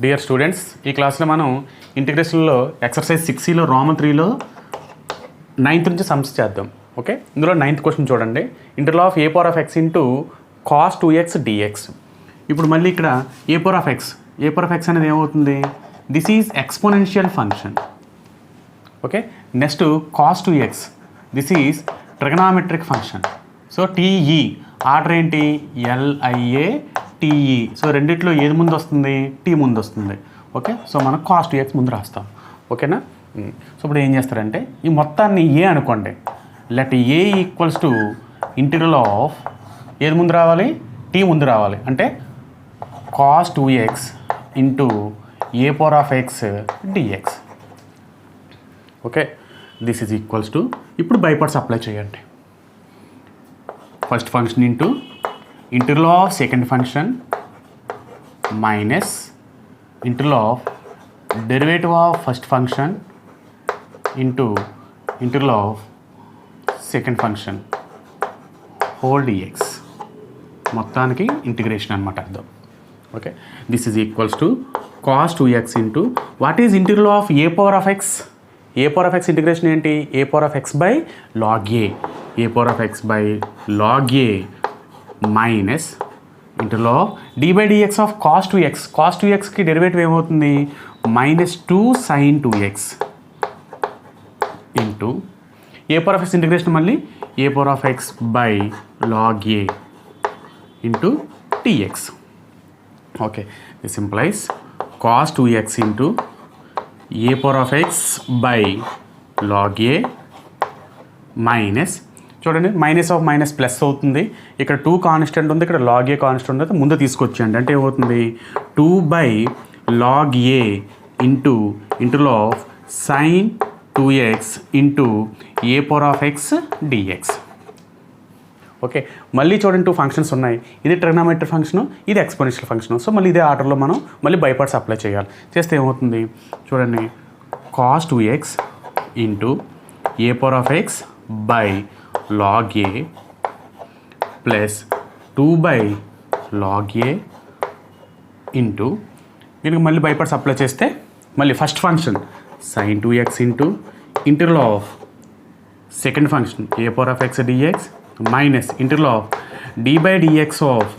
Dear students, ఈ క్లాస్లో మనం ఇంటిగ్రేషన్లో ఎక్సర్సైజ్ 6లో రోమన్ 3లో 9th నుంచి సమ్స్ చేద్దాం. ఓకే, ఇందులో 9th క్వశ్చన్ చూడండి. Interval of a power of x into cos 2x dx. ఇప్పుడు మళ్ళీ ఇక్కడ ఏ పవర్ ఆఫ్ ఎక్స్ అనేది ఏమవుతుంది? This is exponential function. Okay, next cos 2x, this is trigonometric function. So TE order ఏంటి? LIA TE. So రెండిట్లో ఏది ముందు వస్తుంది? టీ ముందు వస్తుంది. ఓకే, సో మనం కాస్ 2x ముందు రాస్తాం. ఓకేనా? సో ఇప్పుడు ఏం చేస్తారంటే ఈ మొత్తాన్ని ఏ అనుకోండి. Let A equals to integral of ఏది ముందు రావాలి? టీ ముందు రావాలి. అంటే cos 2x into a power of x dx. Okay, this is equals to, ఇప్పుడు బై పార్ట్స్ అప్లై చేయండి. First function into integral of second function minus integral of derivative of first function into integral of second function whole dx. మొత్తానికి integration అనమాట అర్థం. Okay, this is equals to cos 2x into what is integral of a power of x? A power of x integration ఏంటి? A power of x by log a. A power of x by log a minus ఇంటర్లో d by dx of cos 2x. Cos 2xకి derivative ఏమవుతుంది? -2 sin 2x into a power of x integration మళ్ళీ a power of x by log a into dx. Okay, this implies cos 2x into a power of x by log a minus, చూడండి minus of minus plus అవుతుంది. ఇక్కడ 2 constant ఉంది, ఇక్కడ log a constant ఉంది. ముందు తీసుకొచ్చేయండి. అంటే ఏమవుతుంది? 2 by log a into ఇంటర్లో of sine 2x into a power of x dx. Okay, మళ్ళీ చూడండి 2 ఫంక్షన్స్ ఉన్నాయి. ఇది ట్రిగనామెట్రిక్ ఫంక్షను, ఇది ఎక్స్పోనెన్షియల్ ఫంక్షను. సో మళ్ళీ ఇదే ఆర్డర్లో మనం మళ్ళీ బై పార్ట్స్ అప్లై చేయాలి. చేస్తే ఏమవుతుంది? చూడండి, cos 2x into a power of x by log a plus 2 by log a into దీనికి మళ్ళీ బై పార్ట్స్ అప్లై చేస్తే మళ్ళీ first function sine 2x into integral of second function a power of x dx minus integral of d by dx of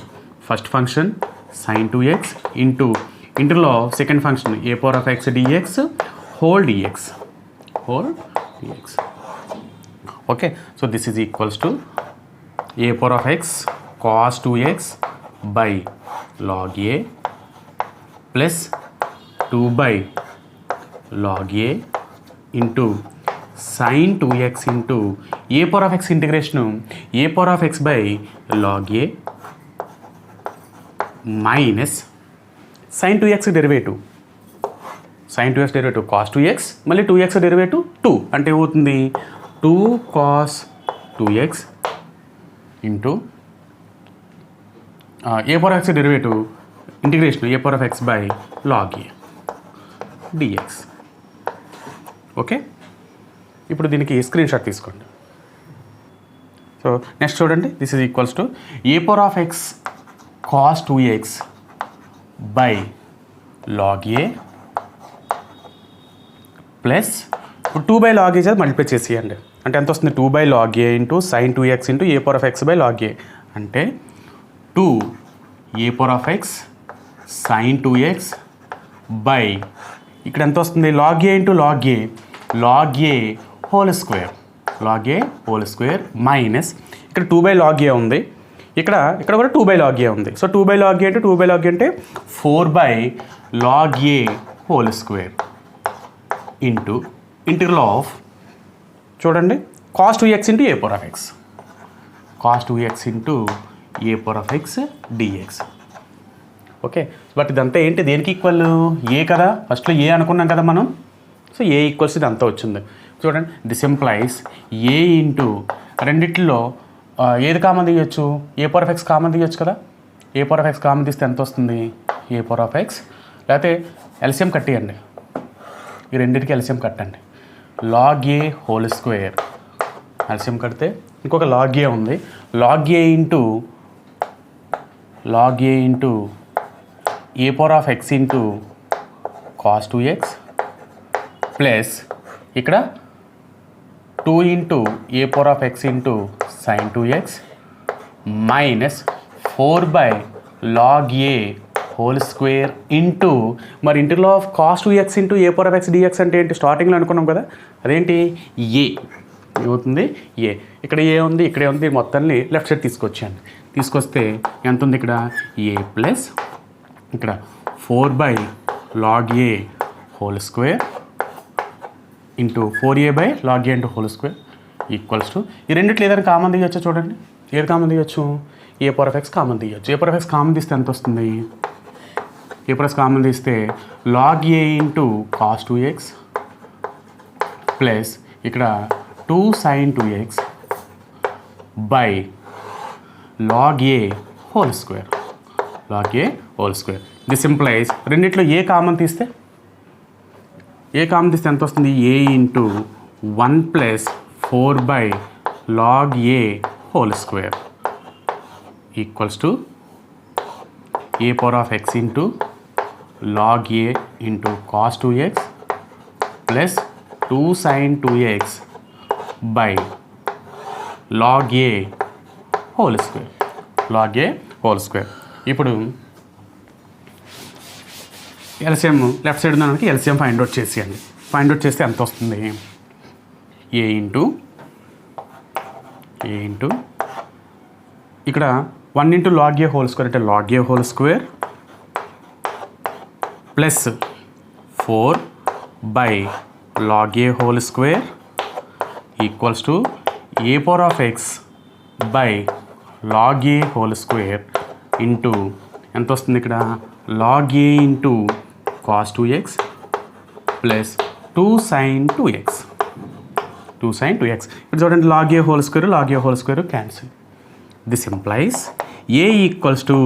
first function sine 2x into integral of second function a power of x dx whole dx. Okay, so this is equals to a power of x cos 2x by log a plus 2 by log a into sine 2x into a power of x integration a power of x by log a minus sine 2x derivative cos 2x మళ్ళీ 2x derivative 2 అంటే ఏమవుతుంది? 2 cos 2x into a power of x derivative integration a power of x by log a dx. Okay, ఇప్పుడు దీనికి screen shot తీసుకోండి. So next చూడండి, this is equals to a power of x cos 2x by log a plus ఇప్పుడు 2 by log ఏ చేసి multiply చేసేయండి. అంటే ఎంత వస్తుంది? 2 by log a into sine 2x into a power of x by log a. అంటే 2 a power of x sine 2x by ఇక్కడ ఎంత వస్తుంది? Log a into log a whole square minus ఇక్కడ 2 బై లాగ్ ఏ ఉంది, ఇక్కడ కూడా 2 by log a ఉంది. So 2 by log a అంటే 2 బై లాగ్ ఏ అంటే 4 by log a whole square into integral of చూడండి cos 2x into a power of x into a power of x dx. Okay, but ఇదంతా ఏంటి? దేనికి equal? ఏ కదా, ఫస్ట్లో ఏ అనుకున్నాం కదా మనం. సో ఏ ఈక్వల్స్ ఇదంతా వచ్చింది. చూడండి, దిస్ ఎంప్లాయిస్ ఏ ఇంటూ రెండిట్లో ఏది కామన్ తీయచ్చు? A power of x common తీయచ్చు కదా. A power of x common తీస్తే ఎంత వస్తుంది? ఏ పవర్ ఆఫ్ ఎక్స్, లేకపోతే ఎల్సిఎం కట్టేయండి, ఈ రెండింటికి ఎల్సిఎం కట్టండి. Log a whole square LCM కడితే ఇంకొక లాగ్ ఏ ఉంది, log a into a power of x into cos 2x plus ఇక్కడ 2 into a power of x into sine 2x minus 4 by log a whole square into మరి ఇంటర్లో of cos 2x into a power of x dx అంటే ఏంటి స్టార్టింగ్లో అనుకున్నాం కదా అదేంటి ఏ ఏమవుతుంది ఏ ఇక్కడ ఏ ఉంది ఇక్కడే ఉంది మొత్తాన్ని లెఫ్ట్ సైడ్ తీసుకొచ్చాను తీసుకొస్తే ఎంత ఉంది ఇక్కడ ఏ ప్లస్ ఇక్కడ 4 by log a whole square into 4a by log a into whole square equals to ఈ రెండిట్లో ఏదైనా కామన్ తీయచ్చా చూడండి ఏది కామన్ తీయచ్చు a power of x common తీయచ్చు a power of x common తీస్తే ఎంత వస్తుంది ఏ పవర్ ఎక్స్ కామన్ తీస్తే log a into cos 2x plus ఇక్కడ 2 sine 2x by log a whole square log a whole square this implies రెండిట్లో a common తీస్తే ఎంత వస్తుంది a into 1 plus 4 by log a whole square equals to a power of x into log a into cos 2x plus 2 sine 2x by log a whole square log a whole square ఇప్పుడు LCM left side ఉన్నదానికి LCM find out చేసేయండి find out చేస్తే ఎంత వస్తుంది a into ఇక్కడ 1 into log a whole square అంటే log a whole square plus 4 by log a whole square equals to a power of x by log a whole square into ఎంత వస్తుంది ఇక్కడ log a into cos 2x plus 2 sine 2x ఇప్పుడు చూడండి log a whole square cancel this implies a equals to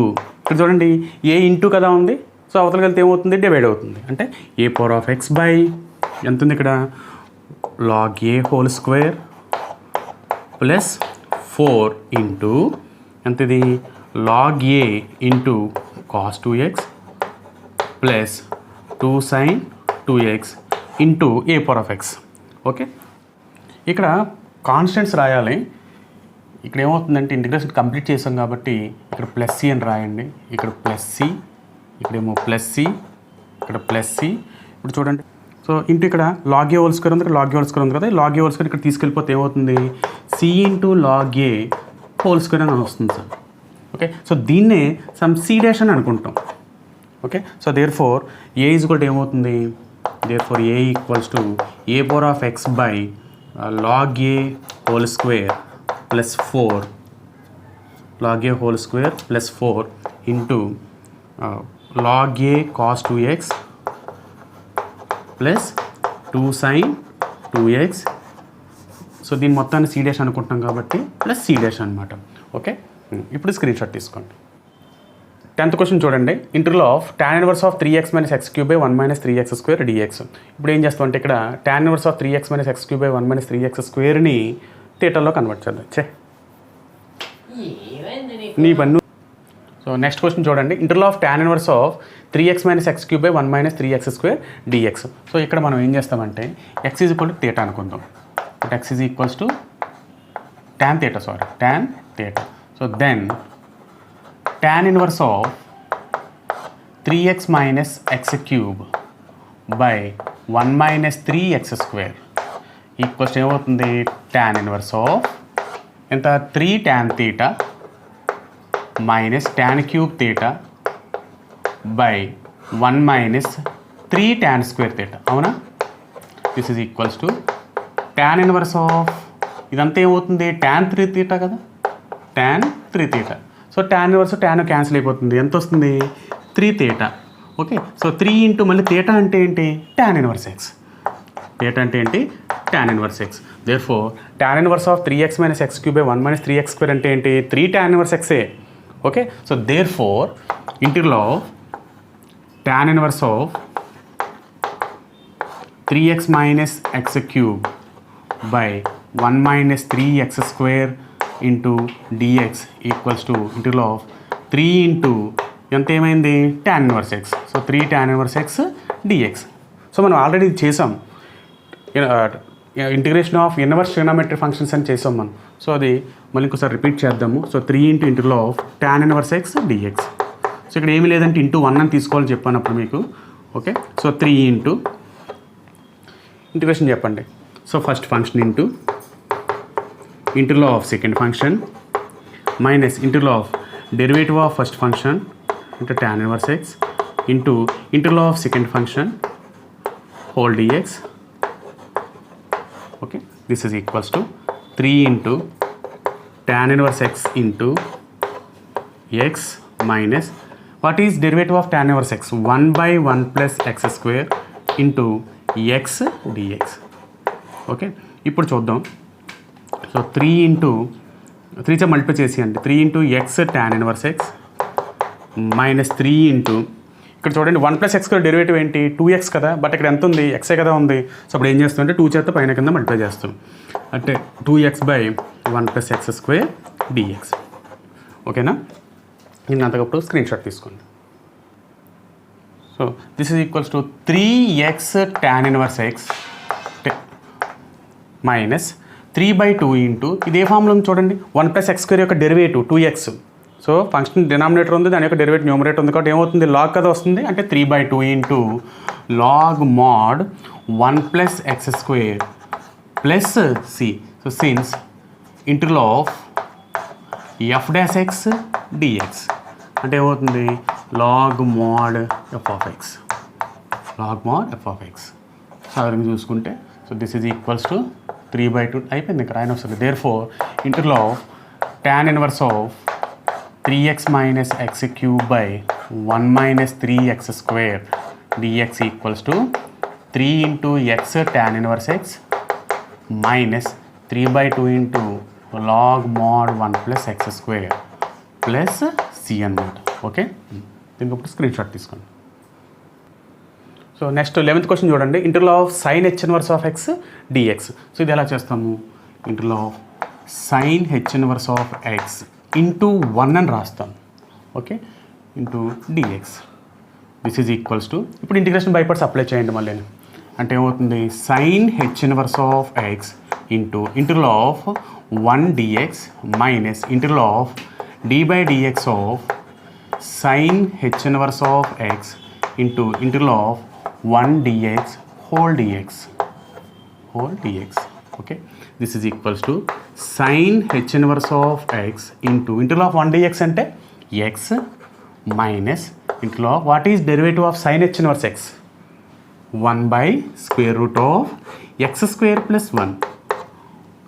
ఇక్కడ చూడండి ఏ into కదా ఉంది so అవతలకి వెళ్తే ఏమవుతుంది డివైడ్ అవుతుంది అంటే a power of x by ఎంత ఉంది ఇక్కడ log a whole square plus 4 into ఎంతది log a into cos 2x plus 2 sine 2x into a power of x okay ఇక్కడ కాన్స్టెంట్స్ రాయాలి ఇక్కడ ఏమవుతుందంటే ఇంటిగ్రేషన్ కంప్లీట్ చేసాం కాబట్టి ఇక్కడ ప్లస్ సి అని రాయండి ఇక్కడ ప్లస్ సి ఇక్కడేమో ప్లస్ సి ఇక్కడ ప్లస్ సి ఇప్పుడు చూడండి సో ఇంటూ ఇక్కడ లాగ్ ఏ హోల్ స్క్వేర్ ఉంది ఇక్కడ లాగ్ ఏ హోల్ స్క్వేర్ ఉంది కదా లాగ్ ఏ హోల్ స్క్వేర్ ఇక్కడ తీసుకెళ్ళిపోతే ఏమవుతుంది C into log a whole square అని వస్తుంది సార్ ఓకే సో దీన్నే సమ్ సి డాష్ అని అనుకుంటాం okay so therefore a is equal to ఏమవుతుంది therefore a equals to a power of x by log a whole square plus 4 log a whole square plus 4 into log a cos 2x plus 2 sine 2x so దీని మొత్తాన్ని C dash అనుకుంటున్నాం కాబట్టి plus C dash అనమాట okay ఇప్పుడు screen shot తీసుకోండి 10th question చూడండి ఇంటర్లో of tan inverse of 3x minus x cube by 1 minus 3x square dx ఇప్పుడు ఏం చేస్తాం అంటే ఇక్కడ tan inverse of 3x minus x cube by 1 minus 3x స్క్వేర్ని థీటాలో కన్వర్ట్ చేద్దాం నీ పన్ను సో నెక్స్ట్ క్వశ్చన్ చూడండి ఇంటర్లో of tan inverse of 3x minus x cube by 1 minus 3x square dx so ఇక్కడ మనం ఏం చేస్తామంటే x is equal to theta అనుకుందాం x is equals to tan theta so then tan inverse of 3x minus x cube by 1 minus 3x square equals ఏమవుతుంది tan inverse of ఎంత 3 tan theta minus tan cube theta by 1 minus 3 tan square theta అవునా this is equals to tan inverse of ఇదంతా ఏమవుతుంది tan 3 theta కదా tan 3 theta సో tan inverse tan cancel అయిపోతుంది ఎంత వస్తుంది 3 theta ఓకే సో 3 ఇంటూ మళ్ళీ theta అంటే ఏంటి tan ఇన్వర్స్ ఎక్స్ theta అంటే ఏంటి tan inverse x therefore tan inverse of 3x minus x cube by 1 minus 3x square అంటే ఏంటి 3 tan ఇన్వర్స్ ఎక్సే ఓకే సో దేర్ ఫోర్ ఇంటర్లో tan inverse of 3x minus x cube by 1 minus 3x square into dx equals to ఇంటర్లో of 3 into ఎంత ఏమైంది tan inverse x so 3 tan inverse x dx. So మనం already ఇది చేసాం, integration of inverse trigonometric functions అని చేసాం మనం. So అది మళ్ళీ ఇంకోసారి రిపీట్ చేద్దాము. So 3 × integral of tan inverse x dx. So ఇక్కడ ఏమీ లేదంటే ఇంటూ 1 అని తీసుకోవాలని చెప్పాను అప్పుడు మీకు. ఓకే, సో 3 ఇంటూ ఇంటిగ్రేషన్ చెప్పండి. So first function into integral of second function minus integral of derivative of first function into tan inverse x into integral of second function whole dx. Okay, this is equals to 3 into tan inverse x into x minus what is derivative of tan inverse x? 1/1 plus x square into x dx. Okay, ఇప్పుడు చూద్దాం. So 3 into 3 multiply చేసేయండి. 3 into x tan inverse x minus 3 into ఇక్కడ చూడండి 1 + x derivative ఏంటి 2x కదా, but ఇక్కడ ఎంత ఉంది ఎక్సే కదా ఉంది. సో అప్పుడు ఏం చేస్తాం అంటే 2 చేత పైన కింద మల్టిప్లై చేస్తాం, అంటే 2x/1 + x² dx. ఓకేనా, నేను అంతకప్పుడు స్క్రీన్ షాట్ తీసుకోండి. So this is equals to 3x tan inverse x minus 3/2 into ఇది ఏ ఫామ్లో ఉంది చూడండి 1 + x² యొక్క derivative 2x. So function denominator ఉంది, దాని యొక్క డెరివేటివ్ న్యూమరేటర్ ఉంది, కాబట్టి ఏమవుతుంది లాగ్ కదా వస్తుంది, అంటే 3/2 into log mod 1 + x² plus c. So since integral of f' x dx అంటే ఏమవుతుంది log mod f(x), log mod f(x). So అవి చూసుకుంటే so this is equals to 3/2 అయిపోయింది, ఇక్కడ ఆయన వస్తుంది. Therefore integral of tan inverse of 3x minus x³ by 1 minus 3x² dx equals to 3 into x tan inverse x minus 3/2 into log mod 1 plus x² plus c అన్నమాట. Okay, దీనికి ఇప్పుడు screen shot తీసుకోండి. So next 11th question చూడండి. Integral of sin h inverse of x dx. So ఇది ఎలా చేస్తాము, integral of sin h inverse of x into 1 అని రాస్తాం. Okay, into dx. This is equals to ఇప్పుడు ఇంటిగ్రేషన్ బై పార్ట్స్ అప్లై చేయండి మళ్ళీ. అంటే ఏమవుతుంది sin h inverse of x into integral of 1 dx minus integral of d/dx of sin h inverse of x into integral of 1 dx whole dx. Okay, this is equals to sin h inverse of x into integral of 1 dx అంటే x minus integral of what is derivative of sin h inverse x 1/√of x² plus 1.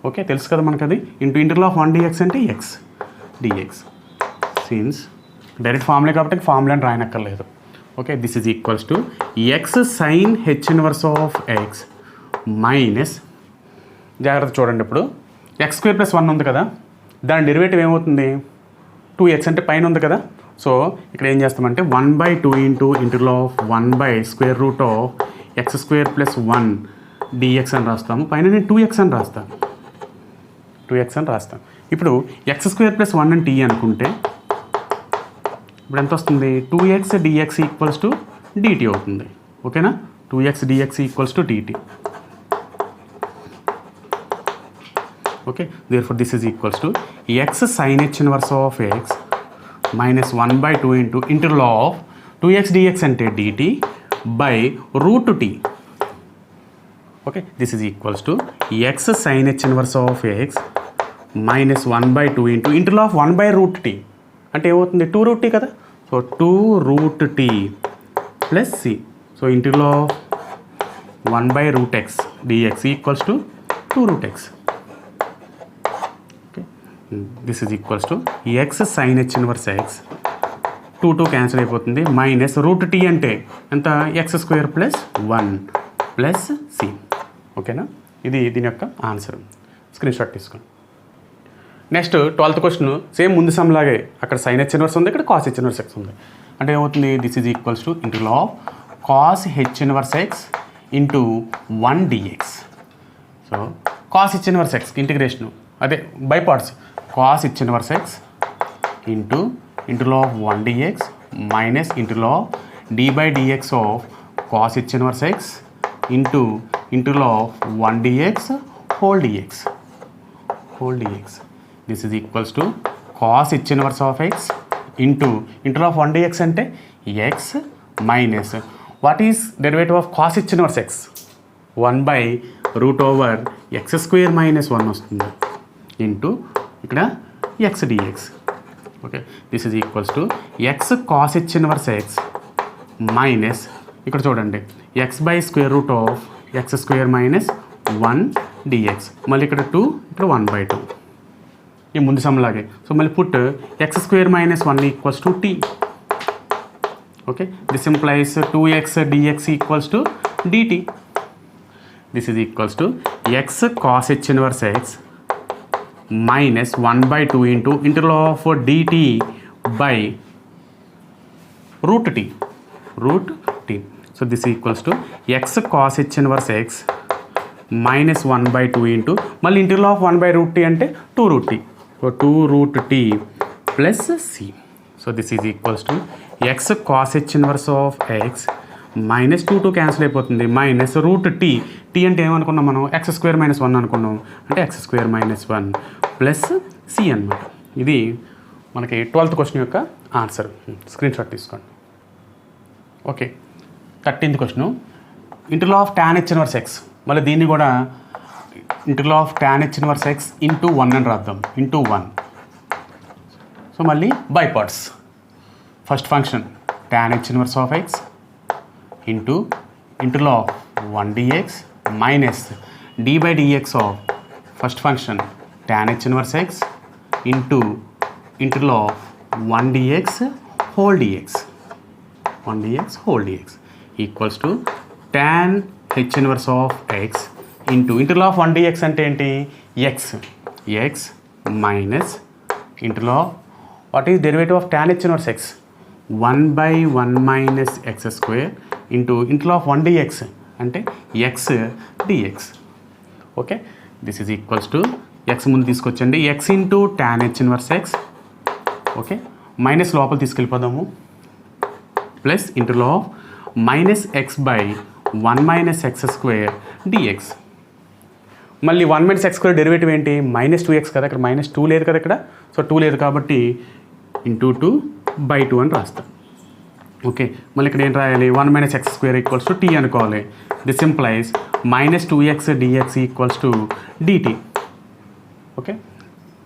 Okay, తెలుసు కదా మనకు అది. Into integral of 1 dx అంటే x dx. Since direct formula కాబట్టి ఫార్ములాని రాయనక్కర్లేదు. Okay, this is equals to x sin h inverse of x minus జాగ్రత్త చూడండి, ఇప్పుడు x² + 1 ఉంది కదా, దాని డెరివేటివ్ ఏమవుతుంది 2x అంటే పైన ఉంది కదా. సో ఇక్కడ ఏం చేస్తామంటే 1/2 into integral of 1/√of x² + 1 dx అని రాస్తాము. పైన నేను 2x అని రాస్తాను. ఇప్పుడు x² + 1 అని t అనుకుంటే ఇప్పుడు ఎంత వస్తుంది 2x dx equals to dt అవుతుంది. ఓకేనా, 2x dx equals to dt. Okay, therefore this is equals to x sin h inverse of x minus 1/2 into integral of 2x dx ante dt by √t. Okay, this is equals to x sin h inverse of x minus 1/2 into integral of 1/√t అంటే ఏమవుతుంది 2√t కదా. So 2√t plus c. So integral of 1/√x dx equals to 2√x. This is equals to x sin h inverse x 2 cancel అయిపోతుంది minus √t అంటే ఎంత x² + 1 plus c. ఓకేనా, ఇది దీని యొక్క ఆన్సర్. స్క్రీన్ షాట్ తీసుకోండి. Next 12th question same ముందు సమ్లాగే, అక్కడ sin h ఇన్వర్స్ ఉంది, ఇక్కడ cos h ఇన్వర్స్ x ఉంది. అంటే ఏమవుతుంది this is equals to integral of cos h inverse x into 1 dx. So cos h inverse x integration అదే by parts cos h inverse x into integral of 1 dx minus integral of d/dx ఆఫ్ cos h inverse x into integral of 1 dx whole dx. This is equals to cos h inverse of x into integral of 1 dx అంటే x minus what is derivative of cos h inverse x? 1 by root over x square minus 1 వస్తుంది into ఇక్కడ x dx. Okay, this is equals to x cos h inverse x minus ఇక్కడ చూడండి x by square root of x square minus 1 dx. మళ్ళీ ఇక్కడ 2, ఇక్కడ 1/2 ఈ ముందు సమ్లాగే. So మళ్ళీ put x square minus 1 equals to t. Okay, this implies 2x dx equals to dt. This is equals to x cos h inverse x minus 1/2 into integral of dt by root t. So this equals to x cos h inverse x minus 1/2 into మళ్ళీ integral of 1/root t అంటే 2 root t. So 2 root t plus c. So this is equals to x cos h inverse of x minus 2 cancel అయిపోతుంది minus root t. T అంటే ఏమనుకున్నాం మనం? X square minus 1 అనుకున్నాం, అంటే x square minus 1 plus c అనమాట. ఇది మనకి 12th question యొక్క ఆన్సర్. స్క్రీన్ షాట్ తీసుకోండి. Okay, 13th question integral of tan h inverse x. మళ్ళీ దీన్ని కూడా integral of tan h inverse x into 1 అని రాద్దాం, ఇంటూ 1. సో మళ్ళీ by parts. First function tan h inverse of X into integral of 1 dx minus d by dx of first function tan h inverse x into integral of 1 dx whole dx. 1 dx whole dx equals to tan h inverse of x into integral of 1 dx అంటే ఏంటి? x minus integral of what is derivative of tan h inverse x? 1 by 1 minus x square into integral of 1 dx అంటే x dx. Okay, this is equals to x ముందు తీసుకొచ్చండి, x into tan h inverse x. Okay, minus లోపల తీసుకెళ్ళిపోదాము, plus ఇంటర్లో of minus X by 1 minus x square dx. మళ్ళీ 1 minus x square derivative ఏంటి? Minus 2x కదా, ఇక్కడ minus 2 లేదు కదా ఇక్కడ. సో 2 లేదు కాబట్టి ఇంటూ 2/2 అని రాస్తాం. ఓకే, మళ్ళీ ఇక్కడ ఏం రాయాలి? 1 minus x square equals to t అనుకోవాలి. This implies minus 2x dx equals to dt. Okay,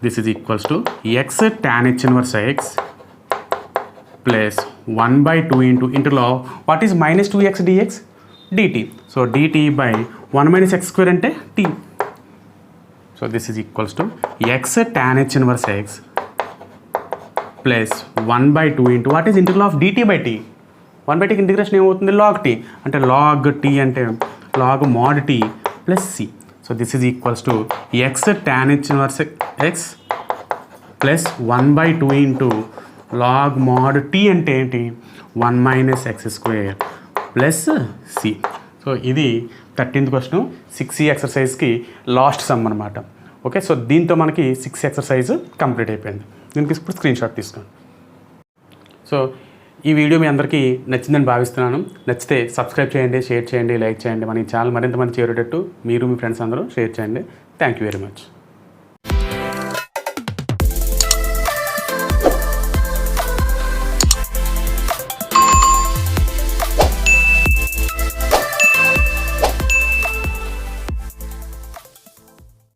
this is equals to x tan h inverse x plus 1/2 into ఇంటర్లో what is minus 2x dx dt. So dt by 1 minus x square అంటే t. So this is equals to x tan h inverse x plus 1/2 into what is integral of dt by t. 1/t integration ఏమవుతుంది? log t. అంటే log t అంటే log mod t plus c. So this is equals to x tan h inverse x plus 1/2 into log mod t అంటే ఏంటి? 1 minus x square plus c. So ఇది 13th question 6C ఎక్సర్సైజ్కి last sum అనమాట. Okay, so దీంతో మనకి 6 exercise complete అయిపోయింది. దీనికి ఇప్పుడు స్క్రీన్ షాట్ తీసుకోండి. సో ఈ వీడియో మీ అందరికీ నచ్చిందని భావిస్తున్నాను. నచ్చితే సబ్స్క్రైబ్ చేయండి, షేర్ చేయండి, లైక్ చేయండి. మన ఈ ఛానల్ మరింత మంది చేరేటట్టు మీరు మీ ఫ్రెండ్స్ అందరూ షేర్ చేయండి. Thank you very much.